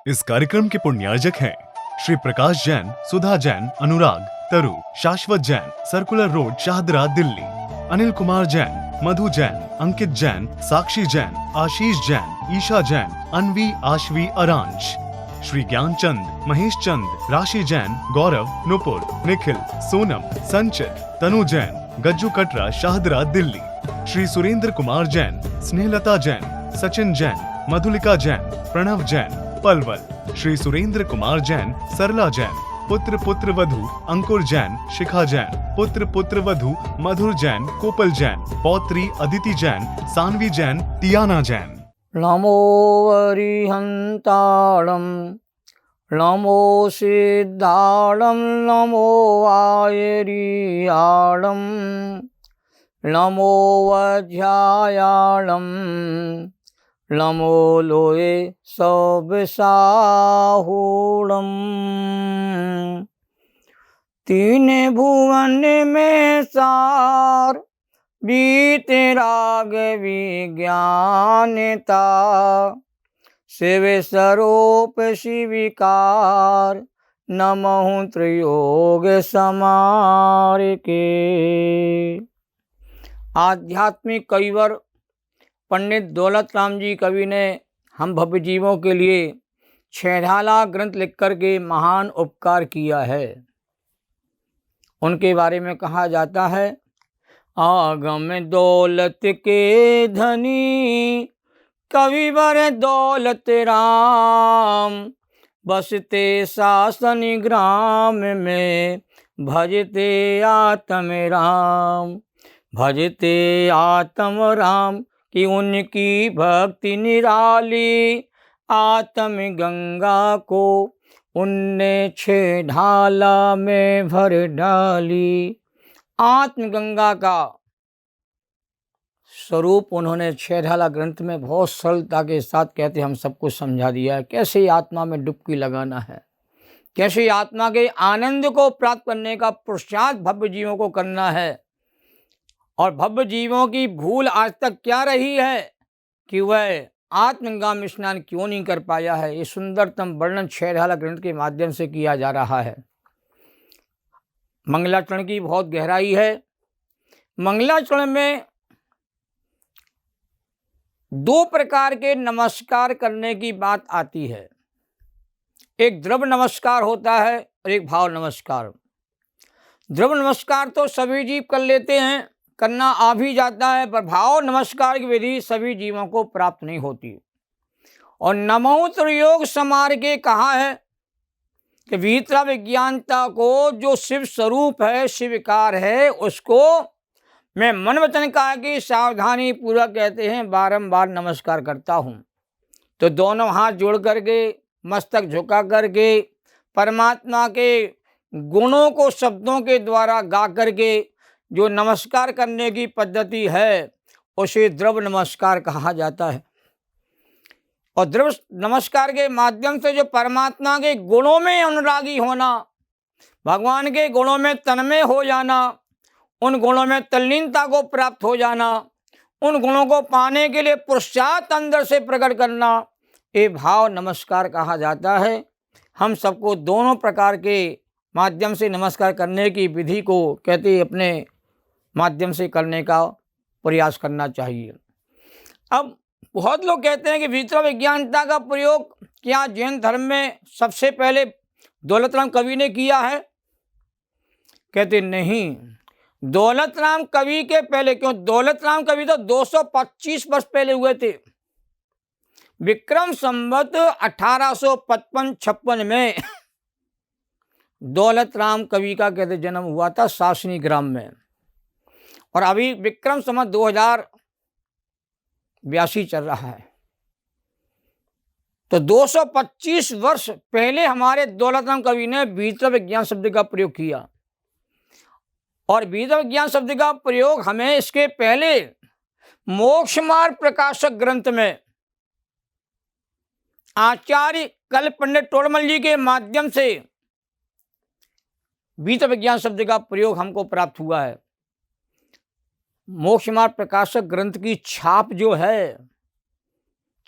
इस कार्यक्रम के पुण्यार्जक हैं श्री प्रकाश जैन, सुधा जैन, अनुराग, तरु, शाश्वत जैन, सर्कुलर रोड, शाहदरा, दिल्ली। अनिल कुमार जैन, मधु जैन, अंकित जैन, साक्षी जैन, आशीष जैन, ईशा जैन, अनवी, आशवी, अरांश। श्री ज्ञानचंद, महेश चंद, राशि जैन, गौरव, नुपुर, निखिल, सोनम, संचित, तनु जैन, गज्जू कटरा, शाहदरा, दिल्ली। श्री सुरेंद्र कुमार जैन, स्नेहलता जैन, सचिन जैन, मधुलिका जैन, प्रणव जैन, पलवल। श्री सुरेंद्र कुमार जैन, सरला जैन, पुत्र पुत्र वधु अंकुर जैन, शिखा जैन, पुत्र पुत्र वधु मधुर जैन, कोपल जैन, पौत्री अदिति जैन, सानवी जैन, टियाना जैन। नमो वरिहंताणं नमो सिद्धाणं नमो आयरियाणं नमो वज्रायाणं नमो लोये सौबसाहूणं। तीन भुवन में सार बीते राग विज्ञानता शिव स्वरूप शिविकार नमः त्रियोग समार के। आध्यात्मिक कविवर पंडित दौलत राम जी कवि ने हम भव्य जीवों के लिए छेढ़ाला ग्रंथ लिख कर के महान उपकार किया है। उनके बारे में कहा जाता है, आगम दौलत के धनी कविवर दौलत राम बसते शासन ग्राम में भजते आत्म राम। भजते आत्म राम कि उनकी भक्ति निराली आत्म गंगा को उनने छेढ़ाला में भर डाली। आत्म गंगा का स्वरूप उन्होंने छेढ़ाला ग्रंथ में बहुत सरलता के साथ कहते हम सबको समझा दिया है। कैसे आत्मा में डुबकी लगाना है, कैसे आत्मा के आनंद को प्राप्त करने का पुरुषार्थ भव्य जीवों को करना है। और भव्य जीवों की भूल आज तक क्या रही है कि वह आत्मगंगा में स्नान क्यों नहीं कर पाया है। ये सुंदरतम वर्णन छेढ़ाला ग्रंथ के माध्यम से किया जा रहा है। मंगलाचरण की बहुत गहराई है। मंगलाचरण में दो प्रकार के नमस्कार करने की बात आती है। एक द्रव नमस्कार होता है और एक भाव नमस्कार। द्रव नमस्कार तो सभी जीव कर लेते हैं, करना आ भी जाता है, पर भाव नमस्कार की विधि सभी जीवों को प्राप्त नहीं होती। और नमो त्रियोग समार के कहा है कि भीतरा विज्ञानता को जो शिव स्वरूप है, शिवकार है, उसको मैं मन वचन कहा कि सावधानी पूर्वक कहते हैं बारंबार नमस्कार करता हूँ। तो दोनों हाथ जोड़ करके मस्तक झुका करके परमात्मा के गुणों को शब्दों के द्वारा गा करके जो नमस्कार करने की पद्धति है उसे द्रव नमस्कार कहा जाता है। और द्रव नमस्कार के माध्यम से जो परमात्मा के गुणों में अनुरागी होना, भगवान के गुणों में तन्मय हो जाना, उन गुणों में तल्लीनता को प्राप्त हो जाना, उन गुणों को पाने के लिए पुरुषार्थ अंदर से प्रकट करना, ये भाव नमस्कार कहा जाता है। हम सबको दोनों प्रकार के माध्यम से नमस्कार करने की विधि को कहते अपने माध्यम से करने का प्रयास करना चाहिए। अब बहुत लोग कहते हैं कि भीतर विज्ञानता का प्रयोग क्या जैन धर्म में सबसे पहले दौलत राम कवि ने किया है? कहते नहीं, दौलत राम कवि के पहले, क्यों दौलत राम कवि तो 225 वर्ष पहले हुए थे। विक्रम संवत 1855-56 में दौलत राम कवि का कहते जन्म हुआ था शासनी ग्राम में। और अभी विक्रम संवत 2082 चल रहा है। तो 225 वर्ष पहले हमारे दौलत राम कवि ने भीतर विज्ञान शब्द का प्रयोग किया। और भीतर विज्ञान शब्द का प्रयोग हमें इसके पहले मोक्ष मार्ग प्रकाशक ग्रंथ में आचार्य कल पंडित टोडरमल जी के माध्यम से भीतर विज्ञान शब्द का प्रयोग हमको प्राप्त हुआ है। मोक्ष मार्ग प्रकाशक ग्रंथ की छाप जो है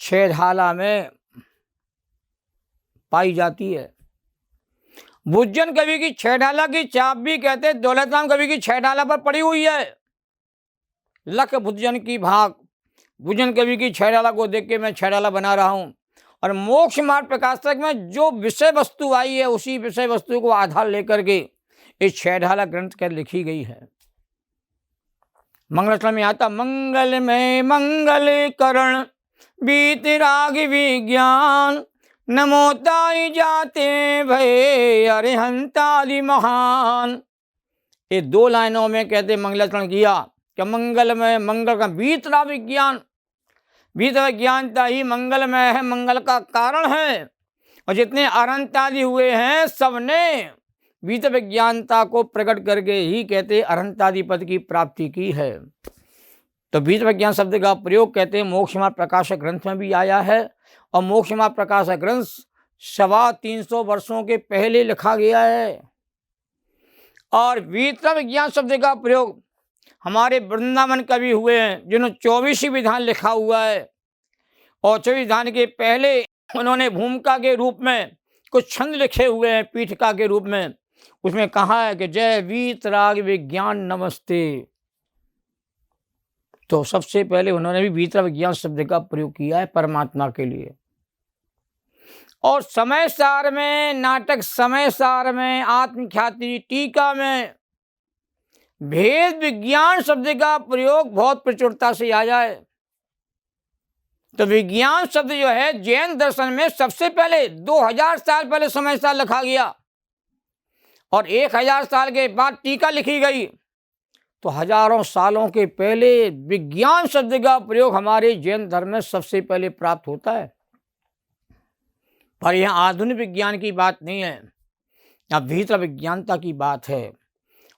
छेढ़ाला में पाई जाती है। बुज्जन कवि की छह डाला की चाप भी कहते दौलत राम कवि की छह डाला पर पड़ी हुई है। लख बुज्जन की भाग, बुज्जन कवि की छह डाला को देख के मैं छह डाला बना रहा हूं। और मोक्ष मार्ग प्रकाशक में जो विषय वस्तु आई है उसी विषय वस्तु को आधार लेकर के इस छह ढाला ग्रंथ कर लिखी गई है। मंगलाचरण में आता मंगल में मंगल करण बीत राग विज्ञान नमोताई जाते भय अरिहंतादि महान। ये दो लाइनों में कहते मंगलाचरण किया कि मंगल में मंगल का बीत राग विज्ञान, बीत विज्ञानता ही मंगलमय है, मंगल का कारण है। और जितने अरहंतादि हुए हैं सबने बीत विज्ञानता को प्रकट करके ही कहते अरहंतादि पद की प्राप्ति की है। तो बीत विज्ञान शब्द का प्रयोग कहते हैं मोक्ष मार्ग प्रकाशक ग्रंथ में भी आया है। और मोक्ष मार्ग प्रकाशक ग्रंथ 350 वर्षों के पहले लिखा गया है। और बीत विज्ञान शब्द का प्रयोग हमारे वृंदावन कवि हुए हैं जिन्होंने 24 विधान लिखा हुआ है। और 24 विधान के पहले उन्होंने भूमिका के रूप में कुछ छंद लिखे हुए हैं पीठिका के रूप में। उसमें कहा है कि जय वीत राग विज्ञान नमस्ते। तो सबसे पहले उन्होंने भी वीत राग विज्ञान शब्द का प्रयोग किया है परमात्मा के लिए। और समय सार में, नाटक समय सार में, आत्मख्याति टीका में भेद विज्ञान शब्द का प्रयोग बहुत प्रचुरता से आया है। तो विज्ञान शब्द जो है जैन दर्शन में सबसे पहले 2000 साल पहले समय सार लिखा गया और 1000 साल के बाद टीका लिखी गई। तो हजारों सालों के पहले विज्ञान शब्द का प्रयोग हमारे जैन धर्म में सबसे पहले प्राप्त होता है। पर यहाँ आधुनिक विज्ञान की बात नहीं है, यहाँ भीतर विज्ञानता की बात है।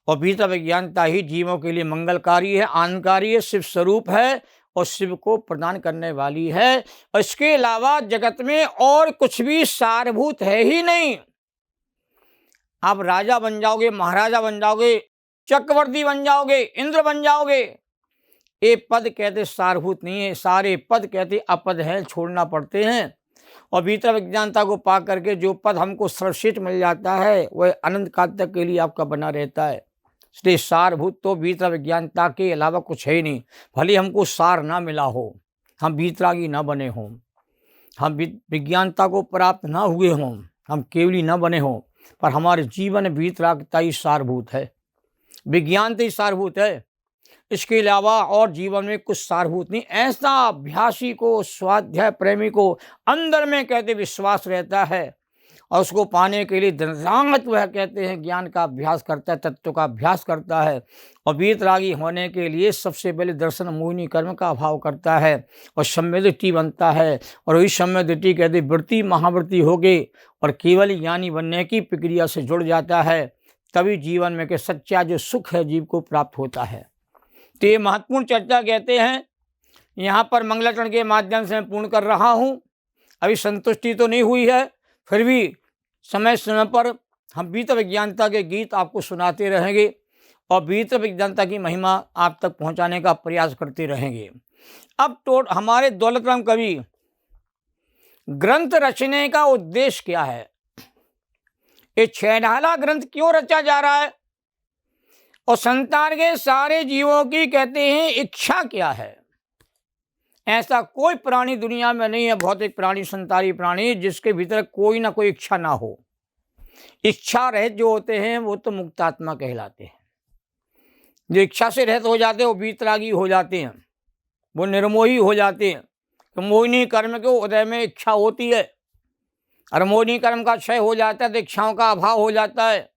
और भीतर विज्ञानता ही जीवों के लिए मंगलकारी है, आनंदकारी है, शिव स्वरूप है और शिव को प्रदान करने वाली है। और इसके अलावा जगत में और कुछ भी सारभूत है ही नहीं। आप राजा बन जाओगे, महाराजा बन जाओगे, चक्रवर्ती बन जाओगे, इंद्र बन जाओगे, ये पद कहते सारभूत नहीं है, सारे पद कहते अपद हैं, छोड़ना पड़ते हैं। और भीतर विज्ञानता को पा करके जो पद हमको सर्वश्रेष्ठ मिल जाता है वह अनंत काल तक के लिए आपका बना रहता है। इसलिए सारभूत तो भीतर विज्ञानता के अलावा कुछ है ही नहीं। भले हमको सार ना मिला हो, हम वीतरागी ना बने हों, हम विज्ञानता को प्राप्त ना हुए हों, हम केवली ना बने हों, पर हमारे जीवन वीतरागता ही सारभूत है, विज्ञानता ही सारभूत है। इसके अलावा और जीवन में कुछ सारभूत नहीं। ऐसा अभ्यासी को, स्वाध्याय प्रेमी को अंदर में कहते विश्वास रहता है और उसको पाने के लिए दिनरात वह कहते हैं ज्ञान का अभ्यास करता है, तत्व का अभ्यास करता है। और वीतरागी होने के लिए सबसे पहले दर्शन मोहिनी कर्म का अभाव करता है और सम्यदृष्टि बनता है। और वही सम्यदृष्टि कहते वृत्ति महावृत्ति हो गई और केवल ज्ञानी बनने की प्रक्रिया से जुड़ जाता है। तभी जीवन में के सच्चा जो सुख है जीव को प्राप्त होता है। तो ये महत्वपूर्ण चर्चा कहते हैं यहाँ पर मंगलाचरण के माध्यम से मैं पूर्ण कर रहा हूँ। अभी संतुष्टि तो नहीं हुई है, फिर भी समय समय पर हम भीतर विज्ञानता के गीत आपको सुनाते रहेंगे और भीतर विज्ञानता की महिमा आप तक पहुँचाने का प्रयास करते रहेंगे। अब तो हमारे दौलत राम कवि ग्रंथ रचने का उद्देश्य क्या है, ये छेडाला ग्रंथ क्यों रचा जा रहा है और संसार के सारे जीवों की कहते हैं इच्छा क्या है। ऐसा कोई प्राणी दुनिया में नहीं है, भौतिक प्राणी, संसारी प्राणी, जिसके भीतर कोई ना कोई इच्छा ना हो। इच्छा रहित जो होते हैं वो तो मुक्तात्मा कहलाते हैं। जो इच्छा से रहित हो जाते हैं वो वीतरागी हो जाते हैं, वो निर्मोही हो जाते हैं। तो मोहिनी कर्म के उदय में इच्छा होती है और मोहिनी कर्म का क्षय हो जाता है तो इच्छाओं का अभाव हो जाता है।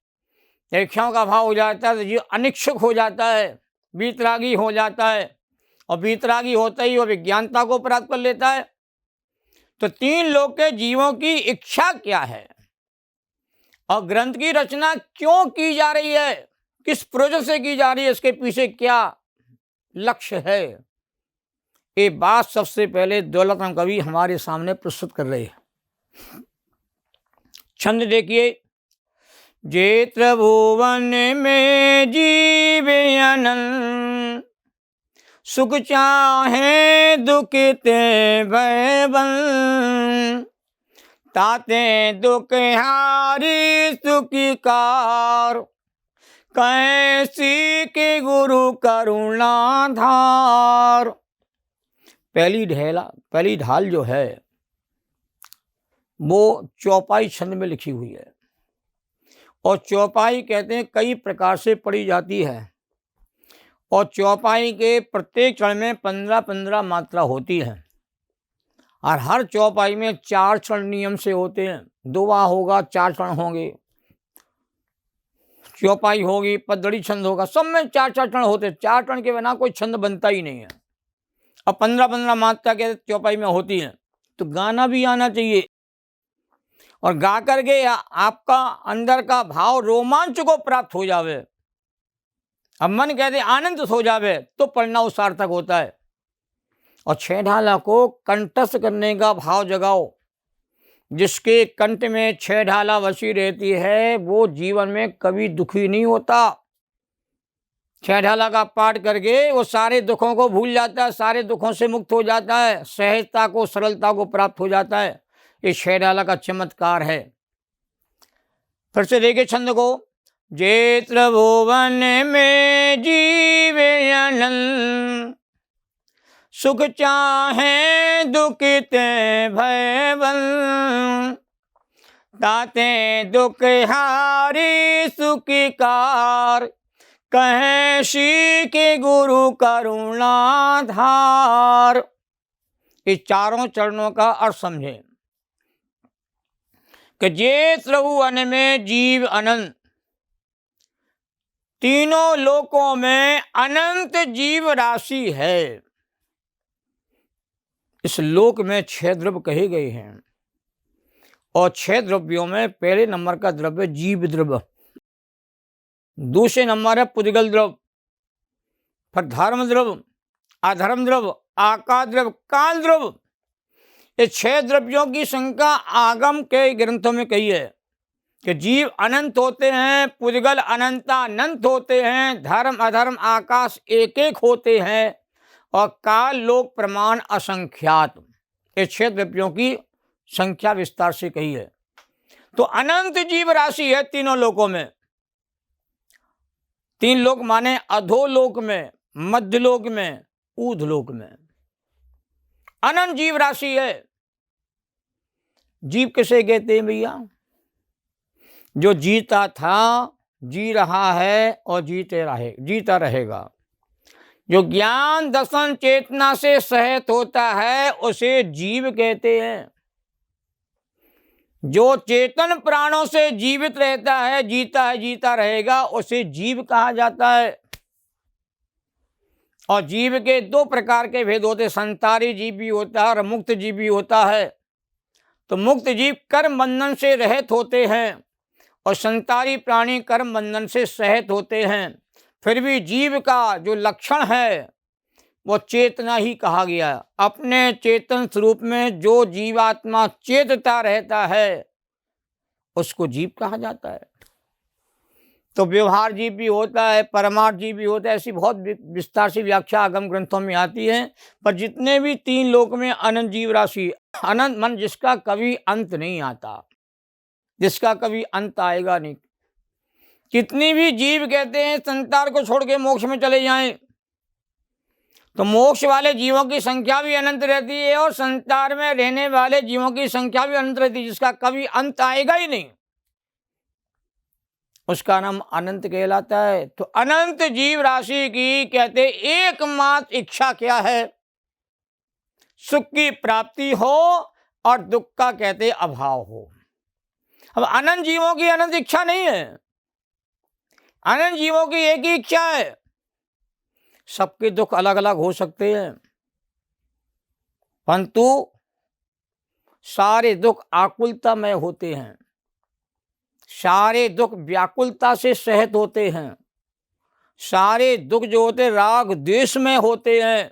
इच्छाओं का अभाव हो जाता है तो जीव अनिच्छुक हो जाता है, वीतरागी हो जाता है। और वीतरागी होते ही वो विज्ञानता को प्राप्त कर लेता है। तो 3 लोक के जीवों की इच्छा क्या है और ग्रंथ की रचना क्यों की जा रही है, किस प्रोजेक्ट से की जा रही है, इसके पीछे क्या लक्ष्य है, ये बात सबसे पहले दौलत राम कवि हमारे सामने प्रस्तुत कर रहे हैं। छंद देखिए। जे त्रिभुवन में जीव अनंत सुख चाहे दुख ते भयबन ताते दुखहारी सुखी कार, कैसी के गुरु करुणा धार। पहली ढाल जो है वो चौपाई छंद में लिखी हुई है, और चौपाई कहते हैं कई प्रकार से पढ़ी जाती है, और चौपाई के प्रत्येक चरण में 15-15 मात्रा होती है, और हर चौपाई में 4 चरण नियम से होते हैं। दोहा होगा, 4 चरण होंगे, चौपाई होगी, पदड़ी छंद होगा, सब में 4-4 चरण होते हैं। 4 चरण के बिना कोई छंद बनता ही नहीं है। अब 15-15 मात्रा के चौपाई में होती है, तो गाना भी आना चाहिए, और गा करके आपका अंदर का भाव रोमांच को प्राप्त हो जावे, अब मन कहते आनंद हो जावे, तो पढ़ना वो सार्थक होता है। और 6 ढाला को कंठस्थ करने का भाव जगाओ। जिसके कंठ में 6 ढाला वसी रहती है वो जीवन में कभी दुखी नहीं होता। 6 ढाला का पाठ करके वो सारे दुखों को भूल जाता है, सारे दुखों से मुक्त हो जाता है, सहजता को, सरलता को प्राप्त हो जाता है। ये 6 ढाला का चमत्कार है। फिर से देखिए छंद को। जे त्रिभुवन में जीवे अनंत, सुख चाहे दुखिते भयवन, ताते दुख हारी सुखी कार, कहे श्री के गुरु करुणा धार। इस चारों चरणों का अर्थ समझें कि जे त्रिभुवन में जीव अनंत, तीनों लोकों में अनंत जीव राशि है। इस लोक में 6 द्रव्य कहे गए हैं, और 6 द्रव्यों में पहले नंबर का द्रव्य जीव द्रव्य, दूसरे नंबर है पुद्गल द्रव्य, फिर धर्म द्रव्य, अधर्म द्रव्य, आकाश द्रव्य, काल द्रव्य। ये 6 द्रव्यों की संख्या आगम के ग्रंथों में कही है कि जीव अनंत होते हैं, पुद्गल अनंतानंत होते हैं, धर्म अधर्म आकाश एक एक होते हैं, और काल लोक प्रमाण असंख्यात। ये 6 द्रव्यों की संख्या विस्तार से कही है। तो अनंत जीव राशि है तीनों लोकों में। 3 लोक माने अधोलोक में, मध्यलोक में, ऊर्ध्वलोक में अनंत जीव राशि है। जीव किसे कहते हैं भैया? जो जीता था, जी रहा है और जीता रहेगा। जो ज्ञान दर्शन चेतना से सहित होता है उसे जीव कहते हैं। जो चेतन प्राणों से जीवित रहता है, जीता रहेगा, उसे जीव कहा जाता है। और जीव के 2 प्रकार के भेद होते हैं, संसारी जीव भी होता है और मुक्त जीव भी होता है। तो मुक्त जीव कर्म बंधन से रहित होते हैं, और संसारी प्राणी कर्म बंधन से सहित होते हैं। फिर भी जीव का जो लक्षण है वो चेतना ही कहा गया है। अपने चेतन स्वरूप में जो जीवात्मा चेतता रहता है उसको जीव कहा जाता है। तो व्यवहार जीव भी होता है, परमार्थ जीव भी होता है, ऐसी बहुत विस्तार से व्याख्या आगम ग्रंथों में आती है। पर जितने भी 3 लोक में अनंत जीव राशि, अनंत मन जिसका कभी अंत नहीं आता, जिसका कभी अंत आएगा नहीं। कितनी भी जीव कहते हैं संसार को छोड़ के मोक्ष में चले जाएं, तो मोक्ष वाले जीवों की संख्या भी अनंत रहती है, और संसार में रहने वाले जीवों की संख्या भी अनंत रहती है, जिसका कभी अंत आएगा ही नहीं, उसका नाम अनंत कहलाता है। तो अनंत जीव राशि की कहते एकमात्र इच्छा क्या है? सुख की प्राप्ति हो और दुख का कहते अभाव हो। अब अनंत जीवों की अनंत इच्छा नहीं है, अनंत जीवों की एक ही इच्छा है। सबके दुख अलग अलग हो सकते हैं, परंतु सारे दुख आकुलता में होते हैं, सारे दुख व्याकुलता से सहित होते हैं, सारे दुख जो होते राग द्वेष में होते हैं।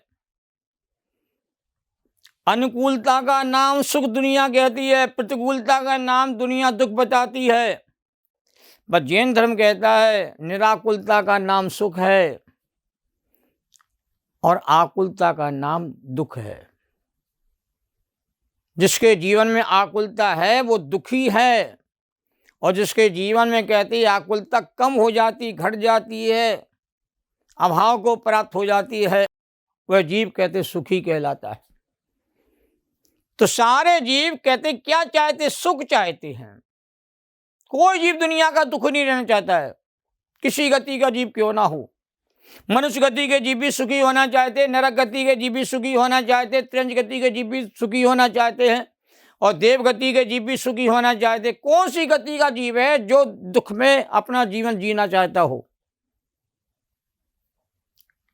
अनुकूलता का नाम सुख दुनिया कहती है, प्रतिकूलता का नाम दुनिया दुख बताती है। बस जैन धर्म कहता है निराकुलता का नाम सुख है और आकुलता का नाम दुख है। जिसके जीवन में आकुलता है वो दुखी है, और जिसके जीवन में कहती आकुलता कम हो जाती, घट जाती है, अभाव को प्राप्त हो जाती है, वह जीव कहते सुखी कहलाता है। तो सारे जीव कहते क्या चाहते? सुख चाहते हैं। कोई जीव दुनिया का दुख नहीं रहना चाहता है, किसी गति का जीव क्यों ना हो। मनुष्य गति के जीव भी सुखी होना चाहते, नरक गति के जीव भी सुखी होना चाहते, त्रिंज गति के जीव भी सुखी होना चाहते हैं, और देव गति के जीव भी सुखी होना चाहते। कौन सी गति का जीव है जो दुख में अपना जीवन जीना चाहता हो?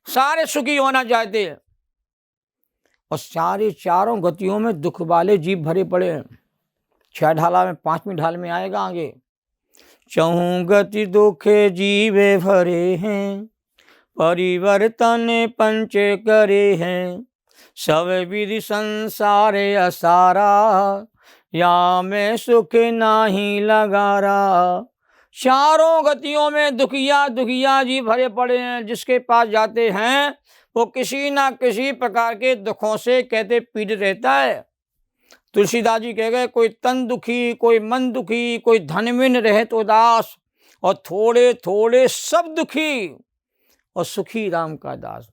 सारे सुखी होना चाहते हैं, और सारे चारों गतियों में दुख वाले जीव भरे पड़े हैं। 6 ढाला में 5वीं ढाल में आएगा आगे, चहु गति दुखे जीवे भरे हैं, परिवर्तन पंच करे हैं, सब विधि संसारे असारा, या में सुख नाही लगारा। चारों गतियों में दुखिया दुखिया जी भरे पड़े हैं। जिसके पास जाते हैं वो किसी ना किसी प्रकार के दुखों से कहते पीड़ित रहता है। तुलसीदास जी कह गए, कोई तन दुखी, कोई मन दुखी, कोई धनविन रहत उदास, और थोड़े थोड़े सब दुखी, और सुखी राम का दास।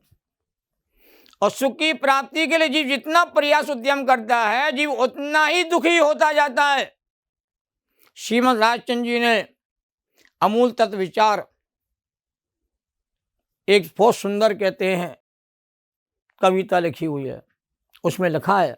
और सुख की प्राप्ति के लिए जीव जितना प्रयास उद्यम करता है, जीव उतना ही दुखी होता जाता है। श्रीमद् राजचंद्र जी ने अमूल तत्व विचार एक बहुत सुंदर कहते हैं कविता लिखी हुई है, उसमें लिखा है,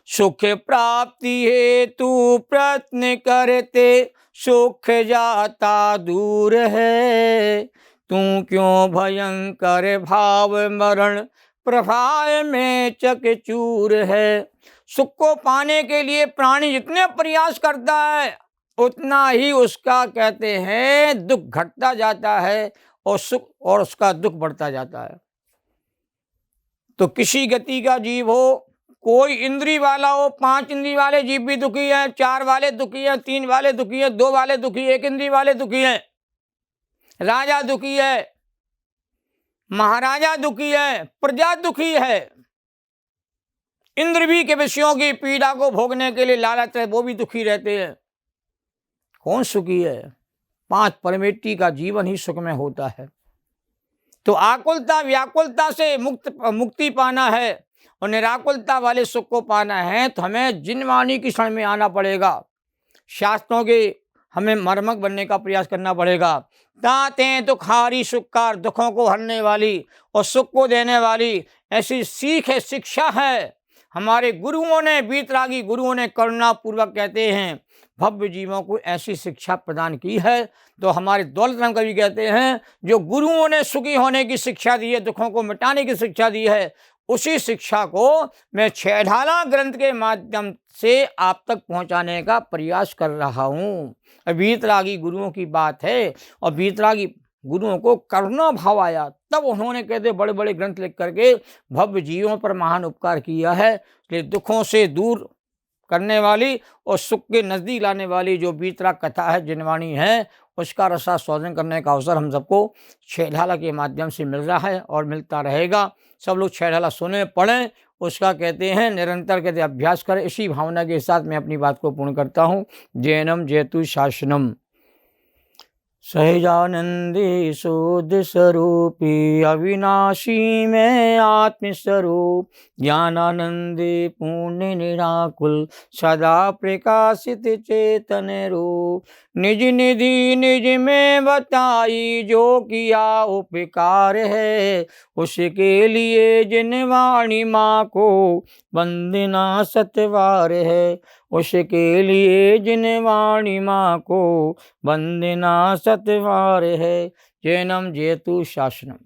सुख प्राप्ति हेतु प्रयत्न करते, सुख जाता दूर है, तू क्यों भयंकर भाव मरण प्रभाव में चकचूर है। सुख को पाने के लिए प्राणी जितने प्रयास करता है उतना ही उसका कहते हैं दुख घटता जाता है, और सुख और उसका दुख बढ़ता जाता है। तो किसी गति का जीव हो, कोई इंद्री वाला हो, 5 इंद्री वाले जीव भी दुखी हैं, 4 वाले दुखी हैं, 3 वाले दुखी हैं, 2 वाले दुखी, 1 इंद्री वाले दुखी हैं, राजा दुखी है, महाराजा दुखी है, प्रजा दुखी है। इंद्र भी के विषयों की पीड़ा को भोगने के लिए लालच है, वो भी दुखी रहते हैं। कौन सुखी है? 5 परमेष्टि का जीवन ही सुख में होता है। तो आकुलता व्याकुलता से मुक्ति पाना है और निराकुलता वाले सुख को पाना है, तो हमें जिनवाणी की शरण में आना पड़ेगा। शास्त्रों के हमें मर्मक बनने का प्रयास करना पड़ेगा। ताते दुखारी सुखकार, दुखों को हरने वाली और सुख को देने वाली ऐसी सीख है, शिक्षा है। हमारे गुरुओं ने, वीतरागी गुरुओं ने करुणा पूर्वक कहते हैं भव्य जीवों को ऐसी शिक्षा प्रदान की है। तो हमारे दौलत राम कवि कहते हैं जो गुरुओं ने सुखी होने की शिक्षा दी है, दुखों को मिटाने की शिक्षा दी है, उसी शिक्षा को मैं 6 ढाला ग्रंथ के माध्यम से आप तक पहुंचाने का प्रयास कर रहा हूँ। वीतरागी गुरुओं की बात है, और वीतरागी गुरुओं को करुणा भाव आया, तब उन्होंने कहते बड़े बड़े ग्रंथ लिख करके भव्य जीवों पर महान उपकार किया है। इसलिए दुखों से दूर करने वाली और सुख के नज़दीक लाने वाली जो वीतराग कथा है, जिनवाणी है, उसका रसास्वादन करने का अवसर हम सबको 6 ढाला के माध्यम से मिल रहा है और मिलता रहेगा। सब लोग 6 ढाला सुने, पढ़ें, उसका कहते हैं निरंतर कहते अभ्यास करें। इसी भावना के साथ मैं अपनी बात को पूर्ण करता हूँ। जैनम जयतु शासनम। सहजानंदी शोध स्वरूपी अविनाशी में आत्मस्वरूप, ज्ञानानंदी पूर्ण निराकुल सदा प्रकाशित चेतन रूप, निज निधि निज में बताई जो किया उपकार है, उसके लिए जिनवाणी माँ को वंदना सतवार है, उसके लिए जिनवाणी माँ को वंदना सतवार है। जैनम जयतु शासनम।